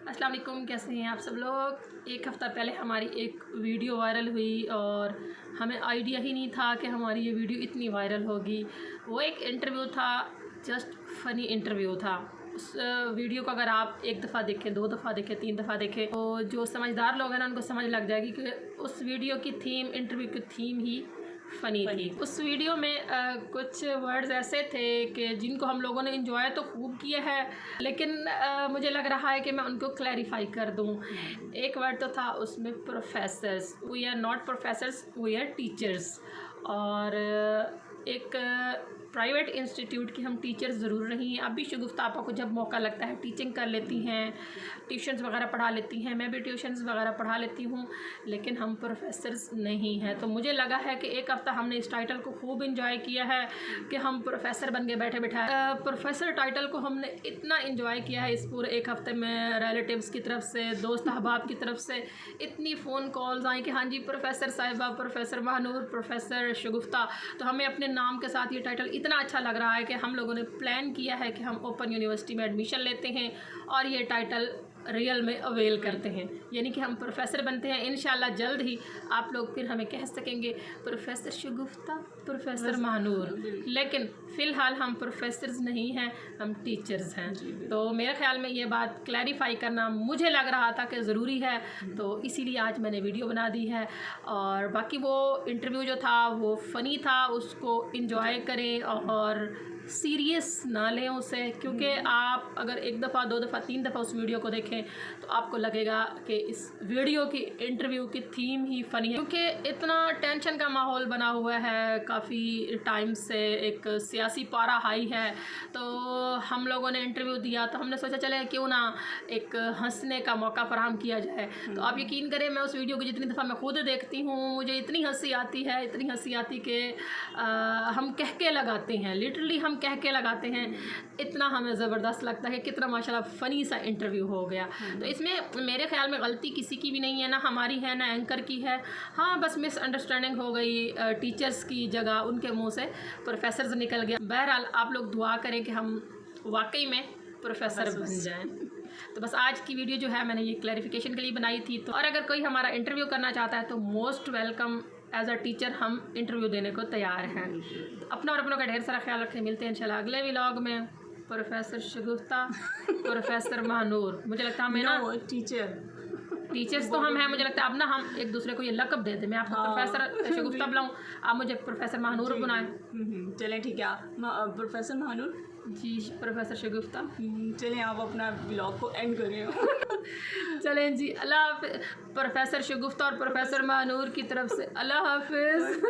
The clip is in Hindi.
अस्सलाम वालेकुम, कैसे हैं आप सब लोग। एक हफ़्ता पहले हमारी एक वीडियो वायरल हुई और हमें आइडिया ही नहीं था कि हमारी ये वीडियो इतनी वायरल होगी। वो एक इंटरव्यू था, जस्ट फ़नी इंटरव्यू था। उस वीडियो को अगर आप एक दफ़ा देखें, 2 दफ़ा देखें, 3 दफ़ा देखें तो जो समझदार लोग हैं ना उनको समझ लग जाएगी कि उस वीडियो की थीम, इंटरव्यू की थीम ही फ़नी थी। उस वीडियो में कुछ वर्ड्स ऐसे थे कि जिनको हम लोगों ने इंजॉय तो खूब किया है, लेकिन मुझे लग रहा है कि मैं उनको क्लैरिफाई कर दूं। एक वर्ड तो था उसमें professors, we are not professors, we are teachers. और एक प्राइवेट इंस्टीट्यूट की हम टीचर ज़रूर नहीं हैं। अभी शगुफ्ता आपा को जब मौका लगता है टीचिंग कर लेती हैं, ट्यूशन्स वगैरह पढ़ा लेती हैं, मैं भी ट्यूशन्स वगैरह पढ़ा लेती हूँ, लेकिन हम प्रोफेसर्स नहीं हैं। तो मुझे लगा है कि एक हफ़्ता हमने इस टाइटल को खूब इंजॉय किया है कि हम प्रोफेसर बन के बैठे बैठाए। प्रोफेसर टाइटल को हमने इतना इंजॉय किया है इस पूरे एक हफ़्ते में। रिलेटिव्स की तरफ से, दोस्त अहबाब की तरफ से इतनी फ़ोन कॉल्स आई कि हाँ जी प्रोफेसर साहिबा, प्रोफेसर महानूर, प्रोफेसर शगुफ्ता। तो हमें अपने नाम के साथ ये टाइटल इतना अच्छा लग रहा है कि हम लोगों ने प्लान किया है कि हम ओपन यूनिवर्सिटी में एडमिशन लेते हैं और ये टाइटल रियल में अवेल करते हैं, यानी कि हम प्रोफेसर बनते हैं। इंशाल्लाह जल्द ही आप लोग फिर हमें कह सकेंगे प्रोफेसर शगुफ्ता, प्रोफेसर महानूर। लेकिन फ़िलहाल हम प्रोफेसर्स नहीं हैं, हम टीचर्स हैं। तो मेरे ख़्याल में ये बात क्लैरिफाई करना मुझे लग रहा था कि ज़रूरी है, तो इसीलिए आज मैंने वीडियो बना दी है। और बाकी वो इंटरव्यू जो था वो फ़नी था, उसको इंजॉय करें और सीरियस ना लें उसे, क्योंकि आप अगर 1 दफ़ा, 2 दफ़ा, 3 दफ़ा उस वीडियो को देखें तो आपको लगेगा कि इस वीडियो की, इंटरव्यू की थीम ही फ़नी है। क्योंकि इतना टेंशन का माहौल बना हुआ है, काफ़ी टाइम से एक सियासी पारा हाई है। तो हम लोगों ने इंटरव्यू दिया तो हमने सोचा चले क्यों ना एक हंसने का मौका फराहम किया जाए। तो आप यकीन करें मैं उस वीडियो को जितनी दफ़ा मैं खुद देखती हूँ मुझे इतनी हंसी आती है, इतनी हंसी आती कि हम कह के लगाते हैं, लिटरली हम कह के लगाते हैं। इतना हमें ज़बरदस्त लगता है कि कितना माशाल्लाह फ़नी सा इंटरव्यू हो गया। तो इसमें मेरे ख़्याल में गलती किसी की भी नहीं है, ना हमारी है ना एंकर की है। हाँ बस मिसअंडरस्टैंडिंग हो गई, टीचर्स की जगह उनके मुंह से प्रोफेसर्स निकल गया। बहरहाल आप लोग दुआ करें कि हम वाकई में प्रोफेसर बन जाएं। तो बस आज की वीडियो जो है मैंने ये क्लैरिफिकेशन के लिए बनाई थी। तो और अगर कोई हमारा इंटरव्यू करना चाहता है तो most welcome, as a teacher हम इंटरव्यू देने को तैयार हैं। तो अपना और अपनों का ढेर सारा ख्याल रखें। मिलते हैं इंशाल्लाह अगले व्लॉग में। प्रोफेसर शगुफ्ता, प्रोफेसर महानूर, मुझे लगता है हमें ना टीचर्स तो हम हैं, मुझे लगता है अब ना हम एक दूसरे को ये लक़ब दे दें। मैं आपको प्रोफेसर शगुफ्ता बुलाऊँ, आप मुझे प्रोफेसर महानूर बुलाएं। चलें ठीक है, प्रोफेसर महानूर जी, प्रोफेसर शगुफ्ता। चलें आप अपना ब्लॉग को एंड करें। चलें जी, अल्लाह हाफ़िज़। प्रोफेसर शगुफ्ता और प्रोफेसर महानूर की तरफ से अल्लाह हाफ़िज़।